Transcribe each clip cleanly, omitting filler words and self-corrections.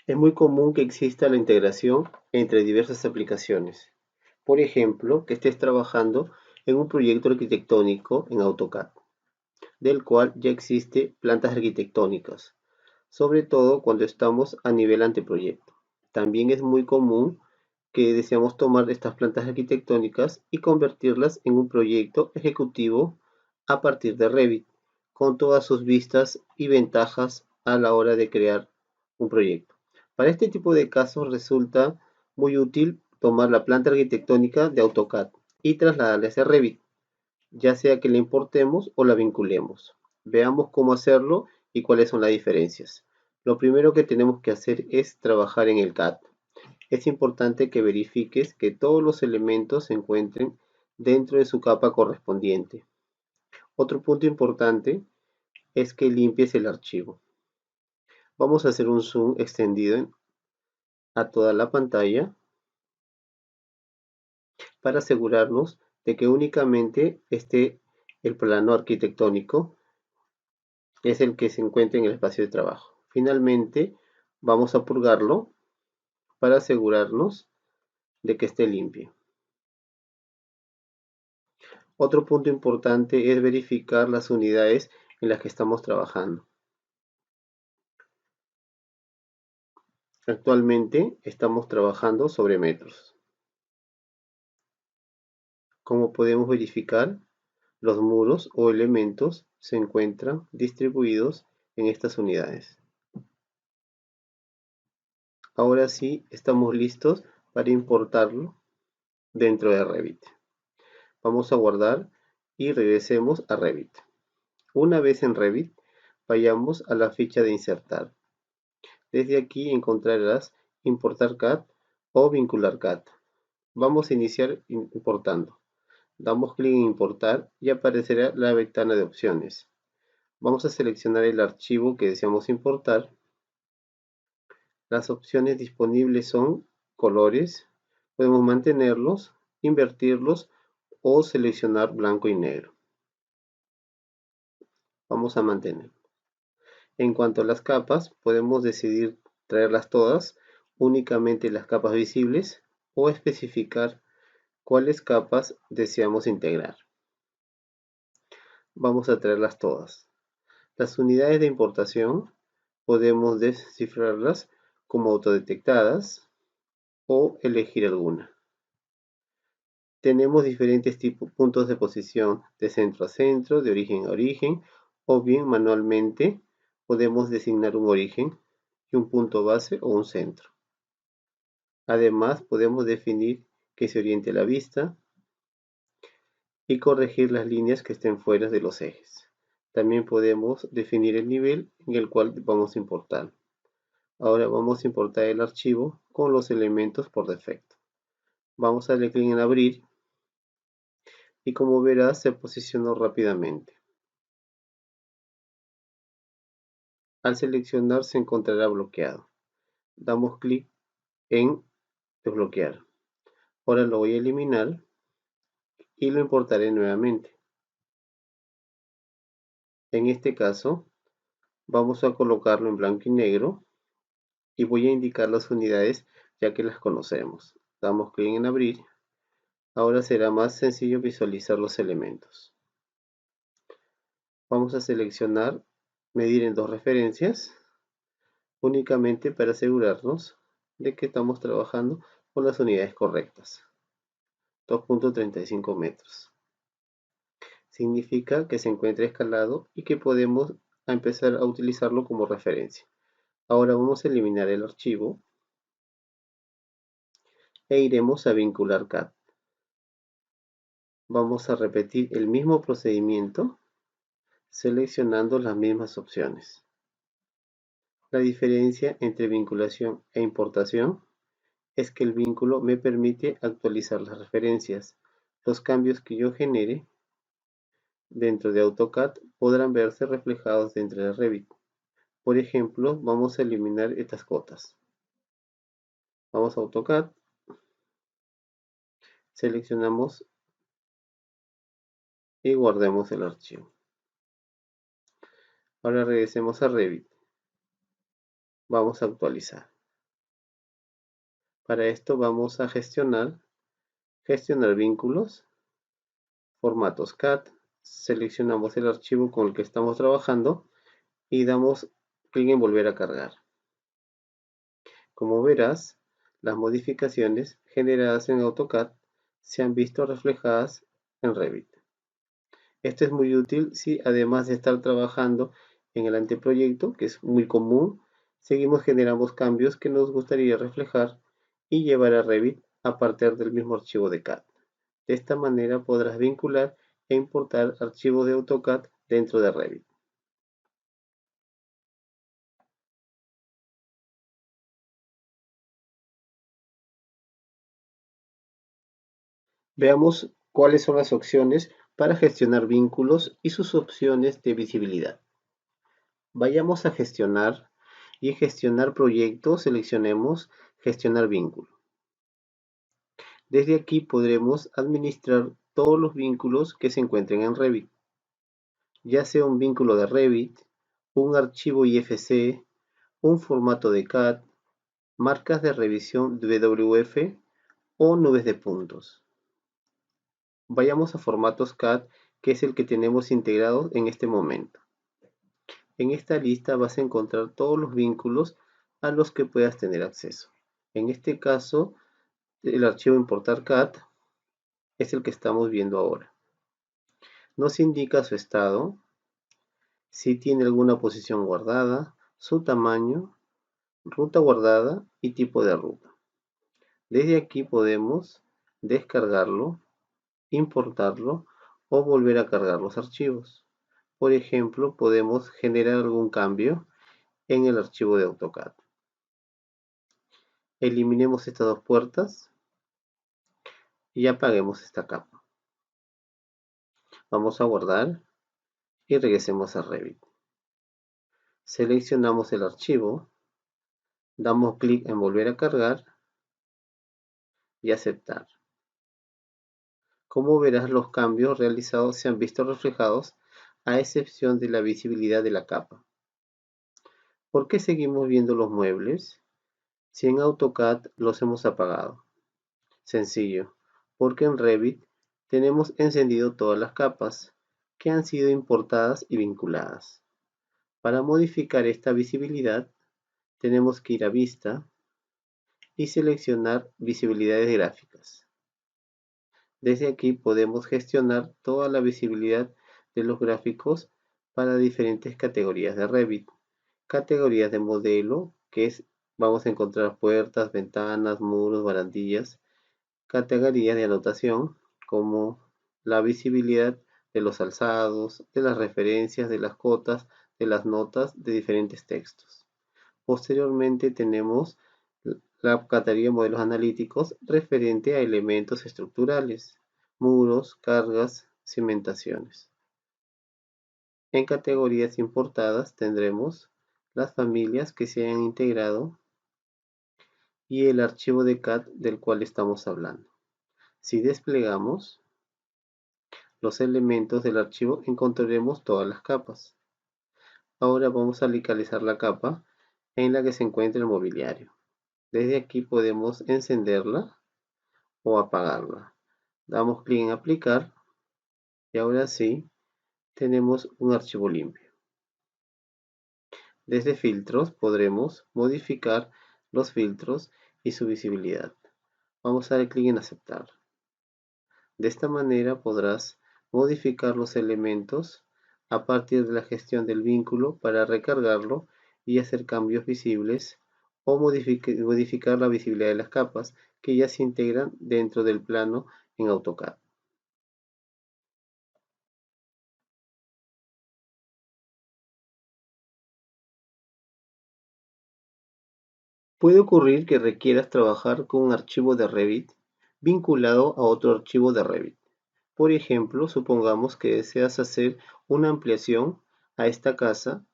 Es muy común que exista la integración entre diversas aplicaciones. Por ejemplo, que estés trabajando en un proyecto arquitectónico en AutoCAD, del cual ya existe plantas arquitectónicas, sobre todo cuando estamos a nivel anteproyecto. También es muy común que deseamos tomar estas plantas arquitectónicas y convertirlas en un proyecto ejecutivo a partir de Revit, con todas sus vistas y ventajas a la hora de crear un proyecto. Para este tipo de casos resulta muy útil tomar la planta arquitectónica de AutoCAD y trasladarla a Revit, ya sea que la importemos o la vinculemos. Veamos cómo hacerlo y cuáles son las diferencias. Lo primero que tenemos que hacer es trabajar en el CAD. Es importante que verifiques que todos los elementos se encuentren dentro de su capa correspondiente. Otro punto importante es que limpies el archivo. Vamos a hacer un zoom extendido a toda la pantalla para asegurarnos de que únicamente esté el plano arquitectónico, es el que se encuentra en el espacio de trabajo. Finalmente, vamos a purgarlo para asegurarnos de que esté limpio. Otro punto importante es verificar las unidades en las que estamos trabajando. Actualmente estamos trabajando sobre metros. Como podemos verificar, los muros o elementos se encuentran distribuidos en estas unidades. Ahora sí, estamos listos para importarlo dentro de Revit. Vamos a guardar y regresemos a Revit. Una vez en Revit, vayamos a la ficha de insertar. Desde aquí encontrarás importar CAD o vincular CAD. Vamos a iniciar importando. Damos clic en importar y aparecerá la ventana de opciones. Vamos a seleccionar el archivo que deseamos importar. Las opciones disponibles son colores. Podemos mantenerlos, invertirlos o seleccionar blanco y negro. Vamos a mantener. En cuanto a las capas, podemos decidir traerlas todas, únicamente las capas visibles, o especificar cuáles capas deseamos integrar. Vamos a traerlas todas. Las unidades de importación podemos descifrarlas como autodetectadas o elegir alguna. Tenemos diferentes puntos de posición de centro a centro, de origen a origen, o bien manualmente podemos designar un origen y un punto base o un centro. Además, podemos definir que se oriente la vista y corregir las líneas que estén fuera de los ejes. También podemos definir el nivel en el cual vamos a importar. Ahora vamos a importar el archivo con los elementos por defecto. Vamos a darle clic en abrir y como verás se posicionó rápidamente. Al seleccionar se encontrará bloqueado. Damos clic en desbloquear. Ahora lo voy a eliminar y lo importaré nuevamente. En este caso vamos a colocarlo en blanco y negro y voy a indicar las unidades ya que las conocemos. Damos clic en abrir. Ahora será más sencillo visualizar los elementos. Vamos a seleccionar medir en dos referencias únicamente para asegurarnos de que estamos trabajando con las unidades correctas. 2.35 metros. Significa que se encuentra escalado y que podemos empezar a utilizarlo como referencia. Ahora vamos a eliminar el archivo e iremos a vincular CAD. Vamos a repetir el mismo procedimiento seleccionando las mismas opciones. La diferencia entre vinculación e importación es que el vínculo me permite actualizar las referencias. Los cambios que yo genere dentro de AutoCAD podrán verse reflejados dentro de Revit. Por ejemplo, vamos a eliminar estas cotas. Vamos a AutoCAD, seleccionamos y guardemos el archivo. Ahora regresemos a Revit. Vamos a actualizar. Para esto vamos a gestionar vínculos, formatos CAD, seleccionamos el archivo con el que estamos trabajando y damos clic en volver a cargar. Como verás, las modificaciones generadas en AutoCAD se han visto reflejadas en Revit. Esto es muy útil si, además de estar trabajando en el anteproyecto, que es muy común, seguimos generando cambios que nos gustaría reflejar y llevar a Revit a partir del mismo archivo de CAD. De esta manera podrás vincular e importar archivos de AutoCAD dentro de Revit. Veamos cuáles son las opciones para gestionar vínculos y sus opciones de visibilidad. Vayamos a gestionar y en gestionar proyectos seleccionemos gestionar vínculo. Desde aquí podremos administrar todos los vínculos que se encuentren en Revit, ya sea un vínculo de Revit, un archivo IFC, un formato de CAD, marcas de revisión WF o nubes de puntos. Vayamos a formatos CAD, que es el que tenemos integrado en este momento. En esta lista vas a encontrar todos los vínculos a los que puedas tener acceso. En este caso, el archivo importar CAD es el que estamos viendo ahora. Nos indica su estado, si tiene alguna posición guardada, su tamaño, ruta guardada y tipo de ruta. Desde aquí podemos descargarlo, importarlo o volver a cargar los archivos. Por ejemplo, podemos generar algún cambio en el archivo de AutoCAD. Eliminemos estas dos puertas y apaguemos esta capa. Vamos a guardar y regresemos a Revit. Seleccionamos el archivo, damos clic en volver a cargar y aceptar. Como verás, los cambios realizados se han visto reflejados a excepción de la visibilidad de la capa. ¿Por qué seguimos viendo los muebles si en AutoCAD los hemos apagado? Sencillo, porque en Revit tenemos encendido todas las capas que han sido importadas y vinculadas. Para modificar esta visibilidad, tenemos que ir a Vista y seleccionar Visibilidades gráficas. Desde aquí podemos gestionar toda la visibilidad de los gráficos para diferentes categorías de Revit. Categorías de modelo, vamos a encontrar puertas, ventanas, muros, barandillas. Categorías de anotación, como la visibilidad de los alzados, de las referencias, de las cotas, de las notas, de diferentes textos. Posteriormente tenemos la categoría de modelos analíticos referente a elementos estructurales, muros, cargas, cimentaciones. En categorías importadas tendremos las familias que se han integrado y el archivo de CAD del cual estamos hablando. Si desplegamos los elementos del archivo, encontraremos todas las capas. Ahora vamos a localizar la capa en la que se encuentra el mobiliario. Desde aquí podemos encenderla o apagarla. Damos clic en aplicar y ahora sí tenemos un archivo limpio. Desde filtros podremos modificar los filtros y su visibilidad. Vamos a dar clic en aceptar. De esta manera podrás modificar los elementos a partir de la gestión del vínculo para recargarlo y hacer cambios visibles o modificar la visibilidad de las capas que ya se integran dentro del plano en AutoCAD. Puede ocurrir que requieras trabajar con un archivo de Revit vinculado a otro archivo de Revit. Por ejemplo, supongamos que deseas hacer una ampliación a esta casa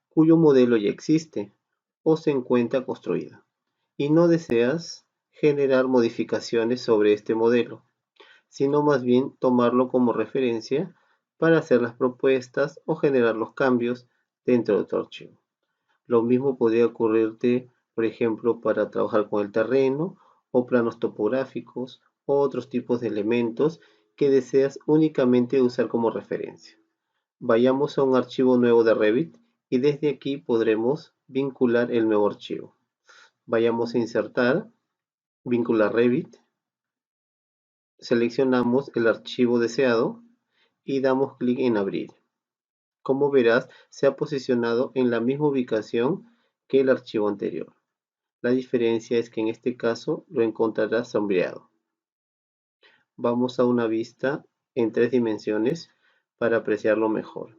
cuyo modelo ya existe o se encuentra construida y no deseas generar modificaciones sobre este modelo, sino más bien tomarlo como referencia para hacer las propuestas o generar los cambios dentro de tu archivo. Lo mismo podría ocurrirte, por ejemplo, para trabajar con el terreno o planos topográficos o otros tipos de elementos que deseas únicamente usar como referencia. Vayamos a un archivo nuevo de Revit y desde aquí podremos vincular el nuevo archivo. Vayamos a insertar, vincular Revit, seleccionamos el archivo deseado y damos clic en abrir. Como verás, se ha posicionado en la misma ubicación que el archivo anterior. La diferencia es que en este caso lo encontrarás sombreado. Vamos a una vista en 3 dimensiones para apreciarlo mejor.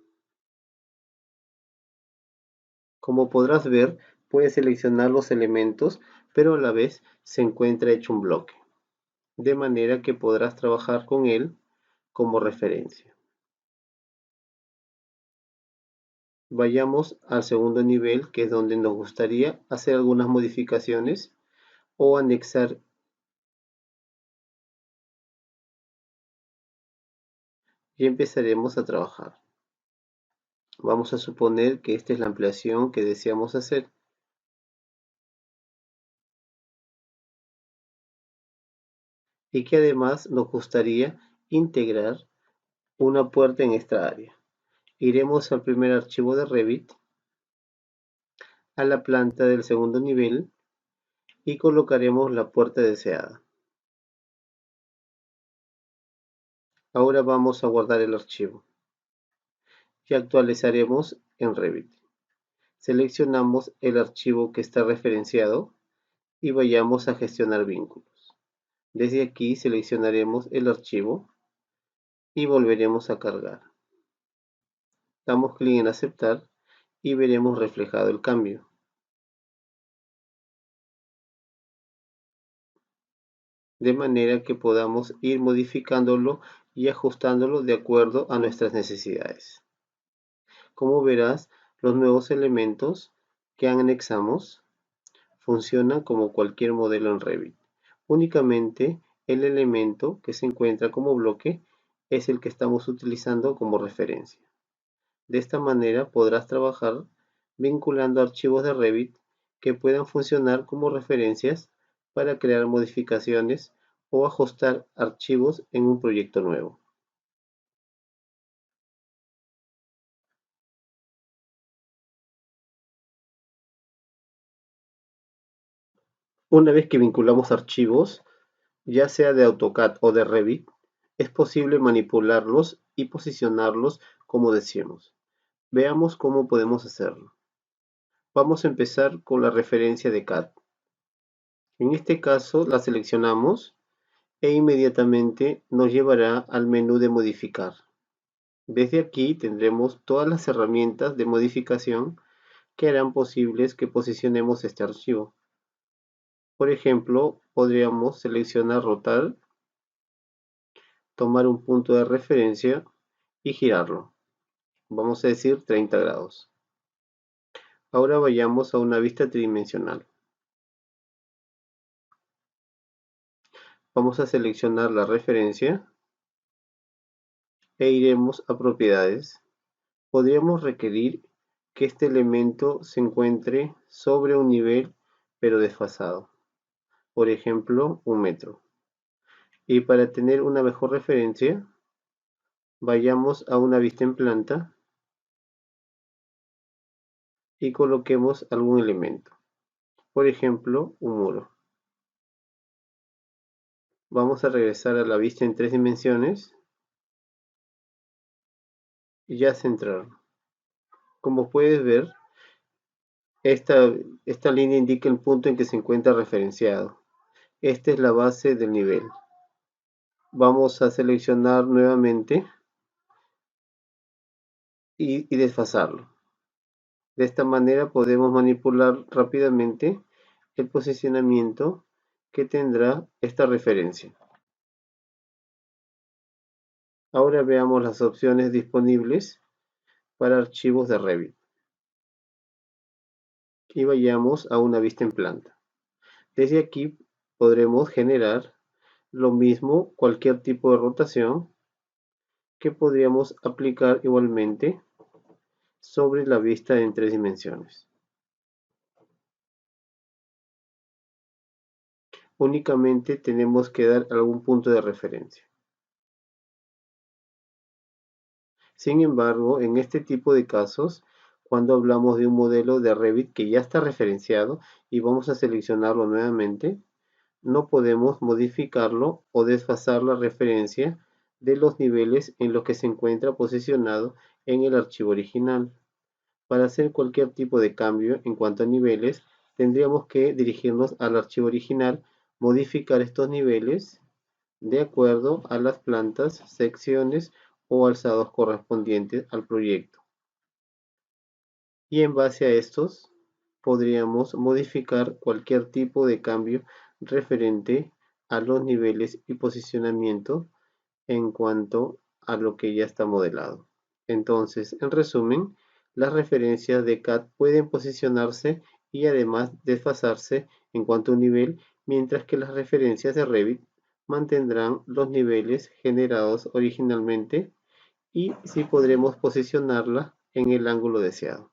Como podrás ver, puedes seleccionar los elementos, pero a la vez se encuentra hecho un bloque, de manera que podrás trabajar con él como referencia. Vayamos al segundo nivel, que es donde nos gustaría hacer algunas modificaciones o anexar. Y empezaremos a trabajar. Vamos a suponer que esta es la ampliación que deseamos hacer. Y que además nos gustaría integrar una puerta en esta área. Iremos al primer archivo de Revit, a la planta del segundo nivel y colocaremos la puerta deseada. Ahora vamos a guardar el archivo y actualizaremos en Revit. Seleccionamos el archivo que está referenciado y vayamos a gestionar vínculos. Desde aquí seleccionaremos el archivo y volveremos a cargar. Damos clic en aceptar y veremos reflejado el cambio. De manera que podamos ir modificándolo y ajustándolo de acuerdo a nuestras necesidades. Como verás, los nuevos elementos que anexamos funcionan como cualquier modelo en Revit. Únicamente el elemento que se encuentra como bloque es el que estamos utilizando como referencia. De esta manera podrás trabajar vinculando archivos de Revit que puedan funcionar como referencias para crear modificaciones o ajustar archivos en un proyecto nuevo. Una vez que vinculamos archivos, ya sea de AutoCAD o de Revit, es posible manipularlos y posicionarlos como deseemos. Veamos cómo podemos hacerlo. Vamos a empezar con la referencia de CAD. En este caso la seleccionamos e inmediatamente nos llevará al menú de modificar. Desde aquí tendremos todas las herramientas de modificación que harán posibles que posicionemos este archivo. Por ejemplo, podríamos seleccionar rotar, tomar un punto de referencia y girarlo. Vamos a decir 30 grados. Ahora vayamos a una vista tridimensional. Vamos a seleccionar la referencia e iremos a propiedades. Podríamos requerir que este elemento se encuentre sobre un nivel pero desfasado. Por ejemplo, 1 metro. Y para tener una mejor referencia, vayamos a una vista en planta y coloquemos algún elemento. Por ejemplo, un muro. Vamos a regresar a la vista en 3 dimensiones y ya centrar. Como puedes ver, esta línea indica el punto en que se encuentra referenciado. Esta es la base del nivel. Vamos a seleccionar nuevamente y desfasarlo. De esta manera podemos manipular rápidamente el posicionamiento que tendrá esta referencia. Ahora veamos las opciones disponibles para archivos de Revit. Y vayamos a una vista en planta. Desde aquí podremos generar lo mismo, cualquier tipo de rotación que podríamos aplicar igualmente sobre la vista en 3 dimensiones. Únicamente tenemos que dar algún punto de referencia. Sin embargo, en este tipo de casos, cuando hablamos de un modelo de Revit que ya está referenciado y vamos a seleccionarlo nuevamente, no podemos modificarlo o desfasar la referencia de los niveles en los que se encuentra posicionado en el archivo original. Para hacer cualquier tipo de cambio en cuanto a niveles, tendríamos que dirigirnos al archivo original, modificar estos niveles de acuerdo a las plantas, secciones o alzados correspondientes al proyecto. Y en base a estos, podríamos modificar cualquier tipo de cambio referente a los niveles y posicionamiento en cuanto a lo que ya está modelado. Entonces, en resumen, las referencias de CAD pueden posicionarse y además desfasarse en cuanto a un nivel, mientras que las referencias de Revit mantendrán los niveles generados originalmente y sí podremos posicionarla en el ángulo deseado.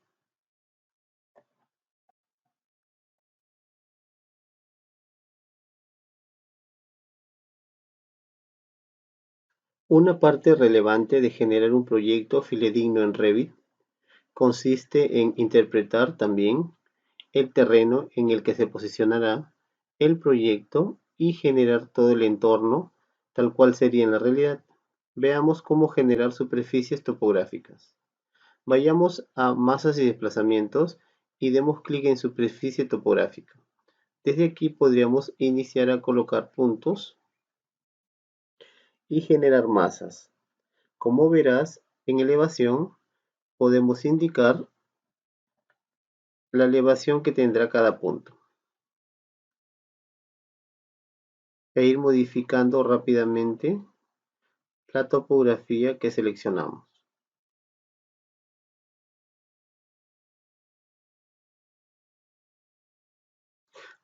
Una parte relevante de generar un proyecto fidedigno en Revit consiste en interpretar también el terreno en el que se posicionará el proyecto y generar todo el entorno tal cual sería en la realidad. Veamos cómo generar superficies topográficas. Vayamos a masas y desplazamientos y demos clic en superficie topográfica. Desde aquí podríamos iniciar a colocar puntos y generar masas. Como verás, en elevación podemos indicar la elevación que tendrá cada punto e ir modificando rápidamente la topografía que seleccionamos.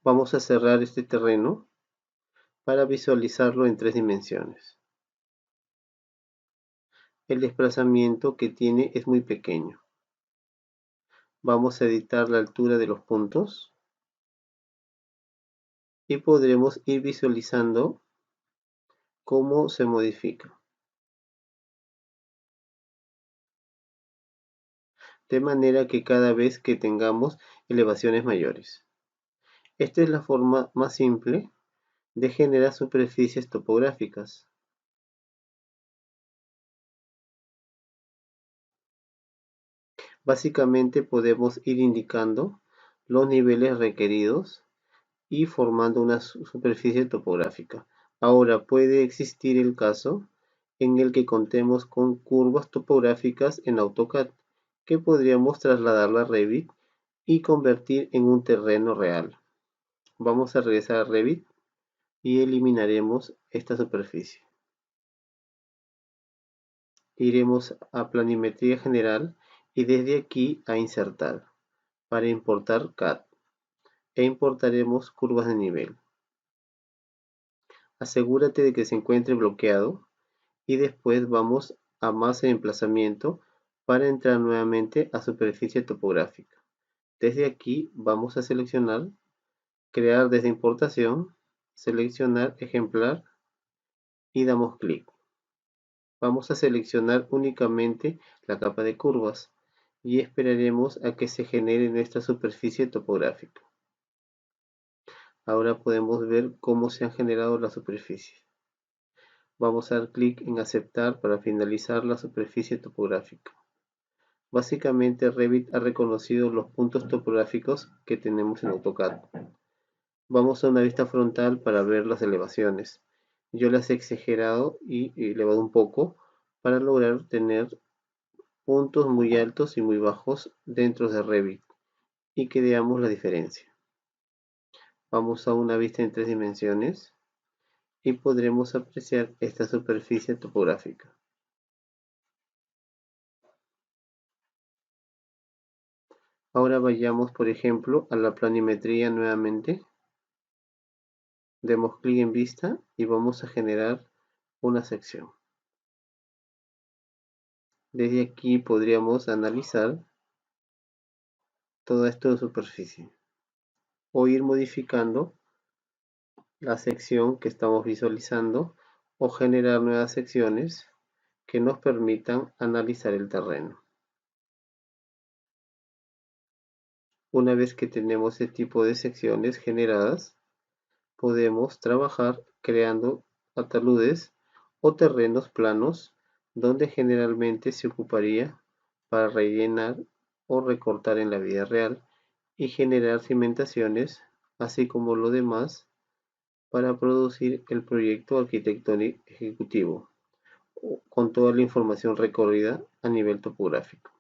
Vamos a cerrar este terreno para visualizarlo en 3 dimensiones. El desplazamiento que tiene es muy pequeño. Vamos a editar la altura de los puntos y podremos ir visualizando cómo se modifica. De manera que cada vez que tengamos elevaciones mayores. Esta es la forma más simple de generar superficies topográficas. Básicamente podemos ir indicando los niveles requeridos y formando una superficie topográfica. Ahora puede existir el caso en el que contemos con curvas topográficas en AutoCAD que podríamos trasladar a Revit y convertir en un terreno real. Vamos a regresar a Revit y eliminaremos esta superficie. Iremos a planimetría general y desde aquí a insertar para importar CAD e importaremos curvas de nivel. Asegúrate de que se encuentre bloqueado y después vamos a masa de emplazamiento para entrar nuevamente a superficie topográfica. Desde aquí vamos a seleccionar crear desde importación, seleccionar ejemplar y damos clic. Vamos a seleccionar únicamente la capa de curvas y esperaremos a que se genere nuestra superficie topográfica. Ahora podemos ver cómo se han generado las superficies. Vamos a dar clic en aceptar para finalizar la superficie topográfica. Básicamente Revit ha reconocido los puntos topográficos que tenemos en AutoCAD. Vamos a una vista frontal para ver las elevaciones. Yo las he exagerado y elevado un poco para lograr tener puntos muy altos y muy bajos dentro de Revit y que veamos la diferencia. Vamos a una vista en 3 dimensiones y podremos apreciar esta superficie topográfica. Ahora vayamos, por ejemplo, a la planimetría nuevamente. Demos clic en vista y vamos a generar una sección. Desde aquí podríamos analizar toda esta superficie o ir modificando la sección que estamos visualizando o generar nuevas secciones que nos permitan analizar el terreno. Una vez que tenemos este tipo de secciones generadas, podemos trabajar creando ataludes o terrenos planos donde generalmente se ocuparía para rellenar o recortar en la vida real y generar cimentaciones, así como lo demás para producir el proyecto arquitectónico ejecutivo con toda la información recorrida a nivel topográfico.